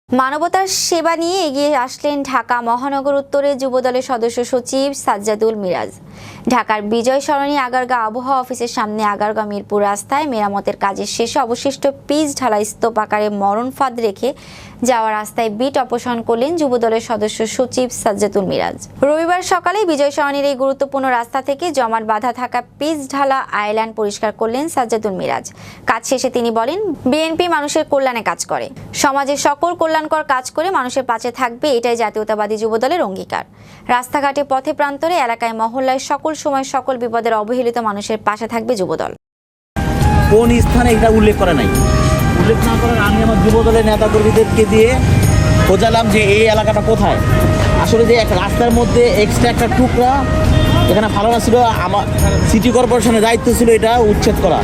মানবতার সেবা নিয়ে এগিয়ে আসলেন ঢাকা মহানগর উত্তরের যুবদলের সদস্য সচিব সাজ্জাদুল মিরাজ। ঢাকার বিজয় সরণি আগারগাঁও আবহাওয়া অফিসের সামনে আগারগাঁও মিরপুর রাস্তায় মেরামতের কাজের শেষে অবশিষ্ট পিচ ঢালা স্তূপ আকারে মরণ ফাঁদ রেখে যাওয়া রাস্তায় বিট অপসারণ করলেন যুবদলের সদস্য সচিব সাজ্জাদুল মিরাজ। রবিবার সকালে বিজয় সরণির এই গুরুত্বপূর্ণ রাস্তা থেকে জমাট বাঁধা থাকা পিচ ঢালা আইল্যান্ড পরিষ্কার করলেন সাজ্জাদুল মিরাজ। কাজ শেষে তিনি বলেন, বিএনপি মানুষের কল্যাণে কাজ করে, সমাজের সকল কল্যাণকর কাজ করে মানুষের পাশে থাকবে, এটাই জাতীয়তাবাদী যুবদলের অঙ্গীকার। রাস্তাঘাটে পথে প্রান্তরে এলাকায় মহল্লায় সকল সময় সকল বিপদের অবহেলিত মানুষের পাশে থাকবে যুবদল। কোন স্থানে এটা উল্লেখ করা নাই, উল্লেখ না করার আমি আমার যুবদলের নেতাকর্মীদেরকে দিয়ে বোঝালাম যে এই এলাকাটা কোথায়। আসলে যে এক রাস্তার মধ্যে এক্সট্রা একটা টুকরা এখানে ফালানো ছিল, আমার সিটি কর্পোরেশনের দায়িত্ব ছিল এটা উচ্ছেদ করা।